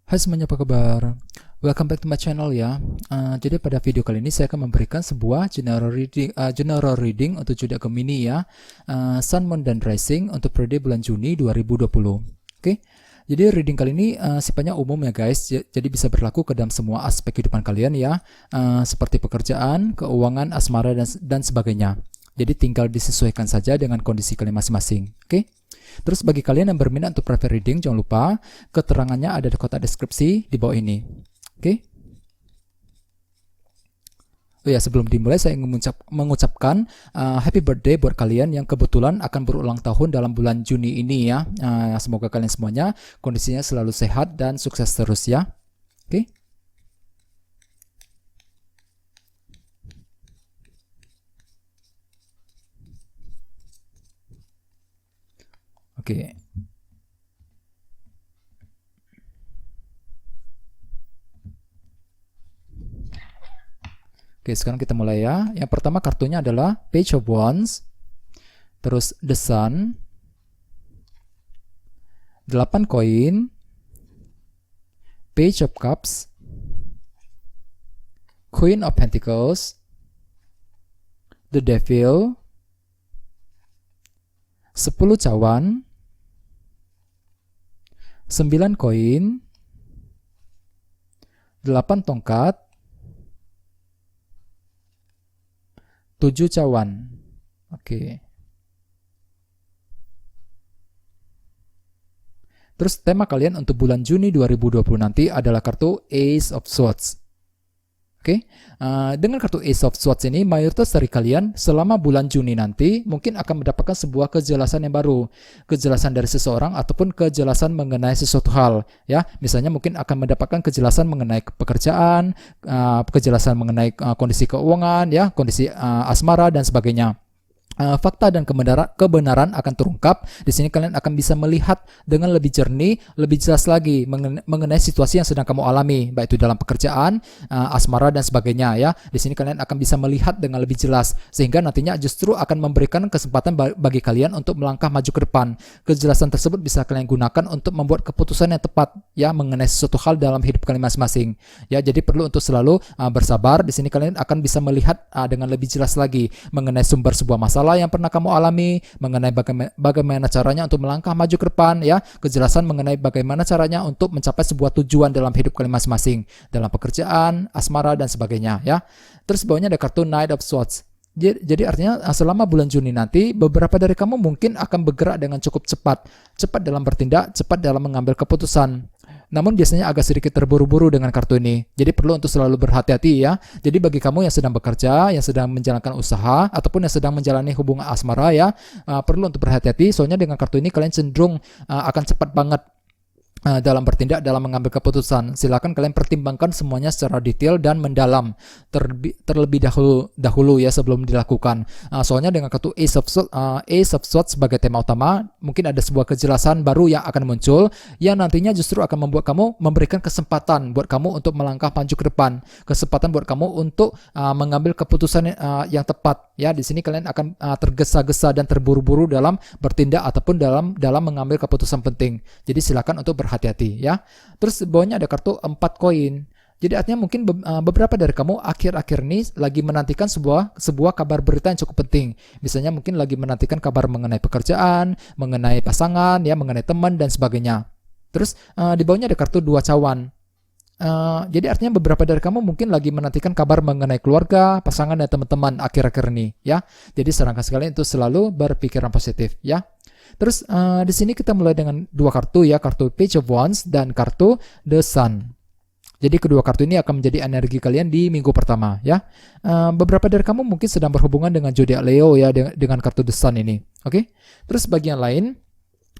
Hai semuanya, apa kabar? Welcome back to my channel ya. Jadi pada video kali ini saya akan memberikan sebuah general reading untuk zodiak Gemini ya, Sun, Moon, dan Rising untuk periode bulan Juni 2020. Oke. Jadi reading kali ini sifatnya umum ya guys, jadi bisa berlaku ke dalam semua aspek kehidupan kalian ya, seperti pekerjaan, keuangan, asmara, dan sebagainya. Jadi tinggal disesuaikan saja dengan kondisi kalian masing-masing. Oke. Terus bagi kalian yang berminat untuk private reading, jangan lupa keterangannya ada di kotak deskripsi di bawah ini. Oke. Oh ya, sebelum dimulai saya ingin mengucapkan happy birthday buat kalian yang kebetulan akan berulang tahun dalam bulan Juni ini ya. Semoga kalian semuanya kondisinya selalu sehat dan sukses terus ya. Oke. Oke. Oke, sekarang kita mulai ya. Yang pertama kartunya adalah Page of Wands, terus The Sun, 8 koin, Page of Cups, Queen of Pentacles, The Devil, 10 cawan, 9 koin, 8 tongkat, 7 cawan. Oke. Terus tema kalian untuk bulan Juni 2020 nanti adalah kartu Ace of Swords. Oke. Dengan kartu Ace of Swords ini, mayoritas dari kalian selama bulan Juni nanti mungkin akan mendapatkan sebuah kejelasan yang baru, kejelasan dari seseorang ataupun kejelasan mengenai sesuatu hal ya. Misalnya mungkin akan mendapatkan kejelasan mengenai pekerjaan, kejelasan mengenai kondisi keuangan ya, kondisi asmara dan sebagainya. Fakta dan kebenaran akan terungkap. Di sini kalian akan bisa melihat dengan lebih jernih, lebih jelas lagi mengenai situasi yang sedang kamu alami, baik itu dalam pekerjaan, asmara dan sebagainya ya. Di sini kalian akan bisa melihat dengan lebih jelas, sehingga nantinya justru akan memberikan kesempatan bagi kalian untuk melangkah maju ke depan. Kejelasan tersebut bisa kalian gunakan untuk membuat keputusan yang tepat ya mengenai sesuatu hal dalam hidup kalian masing-masing. Ya, jadi perlu untuk selalu bersabar. Di sini kalian akan bisa melihat dengan lebih jelas lagi mengenai sumber sebuah masalah yang pernah kamu alami, mengenai bagaimana caranya untuk melangkah maju ke depan ya, kejelasan mengenai bagaimana caranya untuk mencapai sebuah tujuan dalam hidup kalian masing-masing, dalam pekerjaan, asmara dan sebagainya ya. Terus bawahnya ada kartu Knight of Swords. Jadi artinya selama bulan Juni nanti beberapa dari kamu mungkin akan bergerak dengan cukup cepat dalam bertindak, cepat dalam mengambil keputusan. Namun biasanya agak sedikit terburu-buru dengan kartu ini. Jadi perlu untuk selalu berhati-hati ya. Jadi bagi kamu yang sedang bekerja, yang sedang menjalankan usaha, ataupun yang sedang menjalani hubungan asmara ya, perlu untuk berhati-hati. Soalnya dengan kartu ini kalian cenderung akan cepat banget dalam bertindak, dalam mengambil keputusan. Silakan kalian pertimbangkan semuanya secara detail dan mendalam terlebih dahulu ya sebelum dilakukan. Soalnya dengan kartu Ace of Swords sebagai tema utama, mungkin ada sebuah kejelasan baru yang akan muncul yang nantinya justru akan membuat kamu memberikan kesempatan buat kamu untuk melangkah maju ke depan, kesempatan buat kamu untuk mengambil keputusan yang tepat ya. Di sini kalian akan tergesa-gesa dan terburu-buru dalam bertindak ataupun dalam mengambil keputusan penting. Jadi silakan untuk berhati-hati ya. Terus bawahnya ada kartu 4 koin. Jadi artinya mungkin beberapa dari kamu akhir-akhir ini lagi menantikan sebuah kabar berita yang cukup penting. Misalnya mungkin lagi menantikan kabar mengenai pekerjaan, mengenai pasangan, ya, mengenai teman dan sebagainya. Terus di bawahnya ada kartu 2 cawan. Jadi artinya beberapa dari kamu mungkin lagi menantikan kabar mengenai keluarga, pasangan dan teman-teman akhir-akhir ini ya. Jadi sarankan sekalian itu selalu berpikiran positif ya. Terus di sini kita mulai dengan 2 kartu ya, kartu Page of Wands dan kartu The Sun. Jadi kedua kartu ini akan menjadi energi kalian di minggu pertama ya. Beberapa dari kamu mungkin sedang berhubungan dengan zodiak Leo ya dengan kartu The Sun ini. Oke. Terus bagian lain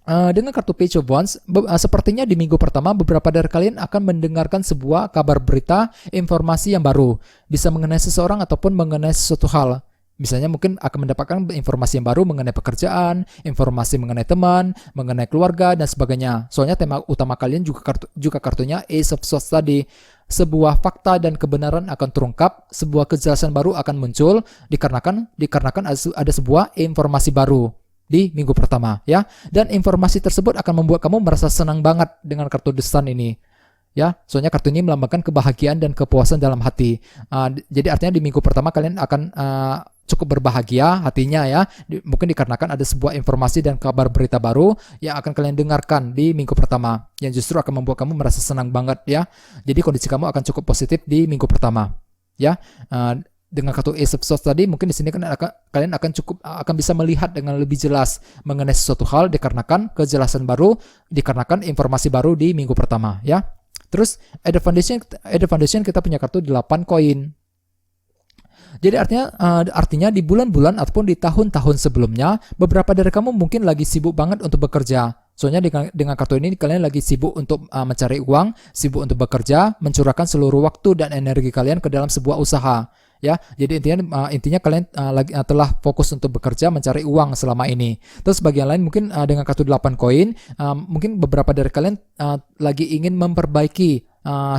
dengan kartu Page of Wands, sepertinya di minggu pertama beberapa dari kalian akan mendengarkan sebuah kabar berita, informasi yang baru, bisa mengenai seseorang ataupun mengenai sesuatu hal. Misalnya mungkin akan mendapatkan informasi yang baru mengenai pekerjaan, informasi mengenai teman, mengenai keluarga dan sebagainya. Soalnya tema utama kalian juga kartunya Ace of Swords tadi. Sebuah fakta dan kebenaran akan terungkap, sebuah kejelasan baru akan muncul dikarenakan ada sebuah informasi baru di minggu pertama ya. Dan informasi tersebut akan membuat kamu merasa senang banget dengan kartu The Sun ini. ya. Soalnya kartu ini melambangkan kebahagiaan dan kepuasan dalam hati. Jadi artinya di minggu pertama kalian akan cukup berbahagia hatinya ya. Mungkin dikarenakan ada sebuah informasi dan kabar berita baru yang akan kalian dengarkan di minggu pertama yang justru akan membuat kamu merasa senang banget ya. Jadi kondisi kamu akan cukup positif di minggu pertama ya. Dengan kartu Ace of Swords tadi, mungkin di sini kalian akan bisa melihat dengan lebih jelas mengenai sesuatu hal dikarenakan kejelasan baru, dikarenakan informasi baru di minggu pertama ya. Terus at the foundation kita punya kartu 8 koin. Jadi artinya di bulan-bulan ataupun di tahun-tahun sebelumnya, beberapa dari kamu mungkin lagi sibuk banget untuk bekerja. Soalnya dengan kartu ini kalian lagi sibuk untuk mencari uang, sibuk untuk bekerja, mencurahkan seluruh waktu dan energi kalian ke dalam sebuah usaha. Ya, jadi intinya kalian telah fokus untuk bekerja mencari uang selama ini. Terus bagian lain mungkin dengan kartu 8 koin, mungkin beberapa dari kalian lagi ingin memperbaiki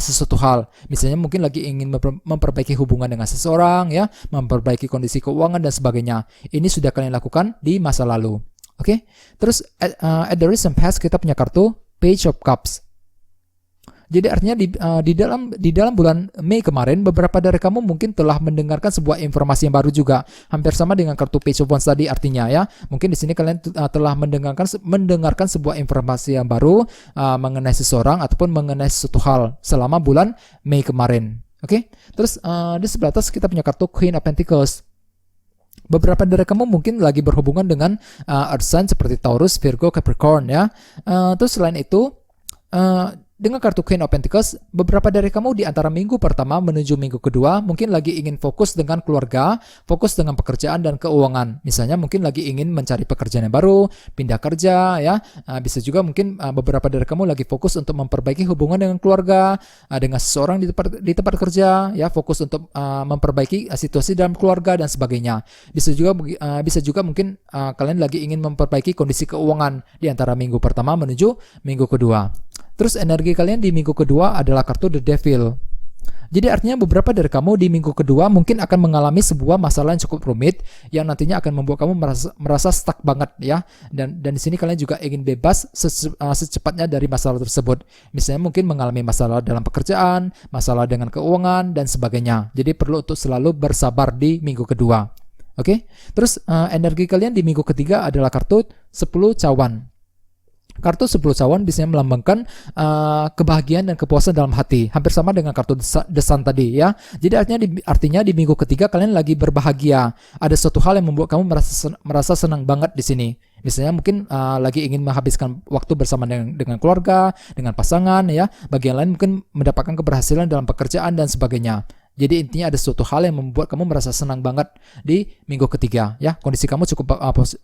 sesuatu hal. Misalnya mungkin lagi ingin memperbaiki hubungan dengan seseorang ya, memperbaiki kondisi keuangan dan sebagainya. Ini sudah kalian lakukan di masa lalu. Oke. Terus at the recent past kita punya kartu Page of Cups. Jadi artinya di dalam bulan Mei kemarin, beberapa dari kamu mungkin telah mendengarkan sebuah informasi yang baru juga, hampir sama dengan kartu Page of Wands tadi artinya ya. Mungkin di sini kalian telah mendengarkan sebuah informasi yang baru mengenai seseorang ataupun mengenai sesuatu hal selama bulan Mei kemarin. Oke. Terus di sebelah atas kita punya kartu Queen of Pentacles. Beberapa dari kamu mungkin lagi berhubungan dengan earth sign seperti Taurus, Virgo, Capricorn ya. Terus selain itu dengan kartu Queen of Pentacles, beberapa dari kamu di antara minggu pertama menuju minggu kedua mungkin lagi ingin fokus dengan keluarga, fokus dengan pekerjaan dan keuangan. Misalnya mungkin lagi ingin mencari pekerjaan yang baru, pindah kerja ya. Bisa juga mungkin beberapa dari kamu lagi fokus untuk memperbaiki hubungan dengan keluarga, dengan seseorang di tempat kerja ya, fokus untuk memperbaiki situasi dalam keluarga dan sebagainya. Bisa juga mungkin kalian lagi ingin memperbaiki kondisi keuangan di antara minggu pertama menuju minggu kedua. Terus energi kalian di minggu kedua adalah kartu The Devil. Jadi artinya beberapa dari kamu di minggu kedua mungkin akan mengalami sebuah masalah yang cukup rumit yang nantinya akan membuat kamu merasa stuck banget ya. Dan di sini kalian juga ingin bebas secepatnya dari masalah tersebut. Misalnya mungkin mengalami masalah dalam pekerjaan, masalah dengan keuangan dan sebagainya. Jadi perlu untuk selalu bersabar di minggu kedua. Oke. Terus energi kalian di minggu ketiga adalah kartu 10 cawan. Kartu 10 cawan biasanya melambangkan kebahagiaan dan kepuasan dalam hati. Hampir sama dengan kartu The Sun tadi ya. Jadi artinya di minggu ketiga kalian lagi berbahagia. Ada suatu hal yang membuat kamu merasa senang banget di sini. Misalnya mungkin lagi ingin menghabiskan waktu bersama dengan keluarga, dengan pasangan ya. Bagian lain mungkin mendapatkan keberhasilan dalam pekerjaan dan sebagainya. Jadi intinya ada suatu hal yang membuat kamu merasa senang banget di minggu ketiga ya. Kondisi kamu cukup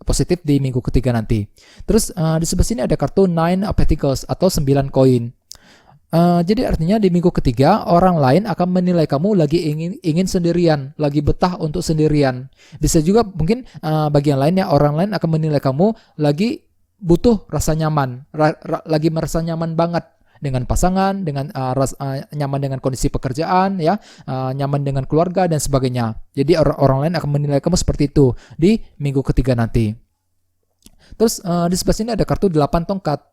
positif di minggu ketiga nanti. Terus di sebelah sini ada kartu Nine of Pentacles atau 9 koin. Jadi artinya di minggu ketiga orang lain akan menilai kamu lagi ingin sendirian, lagi betah untuk sendirian. Bisa juga mungkin bagian lainnya orang lain akan menilai kamu lagi butuh rasa nyaman, lagi merasa nyaman banget dengan pasangan, dengan nyaman dengan kondisi pekerjaan, ya, nyaman dengan keluarga dan sebagainya. Jadi orang lain akan menilai kamu seperti itu di minggu ketiga nanti. Terus di sebelah sini ada kartu 8 tongkat.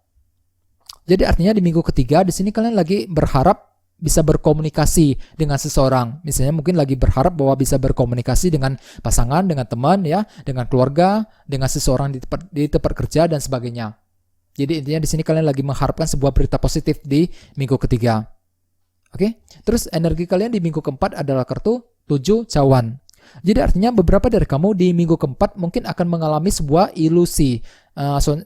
Jadi artinya di minggu ketiga di sini kalian lagi berharap bisa berkomunikasi dengan seseorang. Misalnya mungkin lagi berharap bahwa bisa berkomunikasi dengan pasangan, dengan teman, ya, dengan keluarga, dengan seseorang di tempat kerja dan sebagainya. Jadi intinya di sini kalian lagi mengharapkan sebuah berita positif di minggu ketiga. Oke? Terus energi kalian di minggu keempat adalah kartu 7 cawan. Jadi artinya beberapa dari kamu di minggu keempat mungkin akan mengalami sebuah ilusi.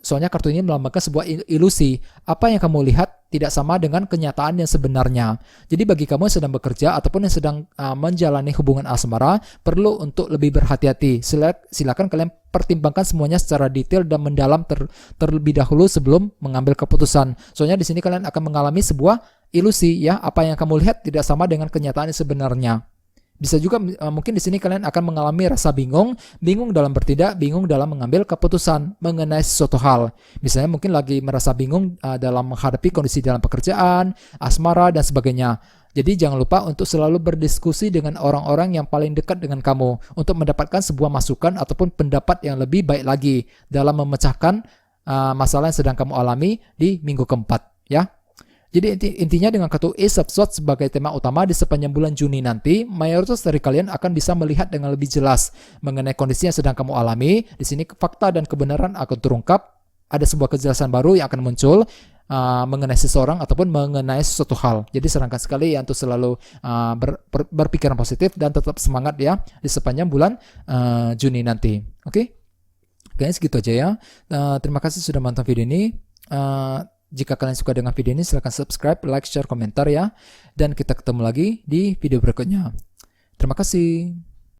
Soalnya kartu ini melambangkan sebuah ilusi. Apa yang kamu lihat tidak sama dengan kenyataan yang sebenarnya. Jadi bagi kamu yang sedang bekerja ataupun yang sedang menjalani hubungan asmara, perlu untuk lebih berhati-hati. Silakan kalian pertimbangkan semuanya secara detail dan mendalam terlebih dahulu sebelum mengambil keputusan. Soalnya di sini kalian akan mengalami sebuah ilusi, ya. Apa yang kamu lihat tidak sama dengan kenyataan yang sebenarnya. Bisa juga mungkin di sini kalian akan mengalami rasa bingung dalam bertindak, bingung dalam mengambil keputusan mengenai sesuatu hal. Misalnya mungkin lagi merasa bingung dalam menghadapi kondisi dalam pekerjaan, asmara dan sebagainya. Jadi jangan lupa untuk selalu berdiskusi dengan orang-orang yang paling dekat dengan kamu untuk mendapatkan sebuah masukan ataupun pendapat yang lebih baik lagi dalam memecahkan masalah yang sedang kamu alami di minggu keempat, ya. Jadi intinya dengan kartu Ace of Swords sebagai tema utama di sepanjang bulan Juni nanti, mayoritas dari kalian akan bisa melihat dengan lebih jelas mengenai kondisi yang sedang kamu alami. Di sini fakta dan kebenaran akan terungkap, ada sebuah kejelasan baru yang akan muncul mengenai seseorang ataupun mengenai sesuatu hal. Jadi sarankan sekali ya untuk selalu berpikiran positif dan tetap semangat ya di sepanjang bulan Juni nanti. Oke? Guys, gitu aja ya. Terima kasih sudah menonton video ini. Jika kalian suka dengan video ini, silahkan subscribe, like, share, komentar ya. Dan kita ketemu lagi di video berikutnya. Terima kasih.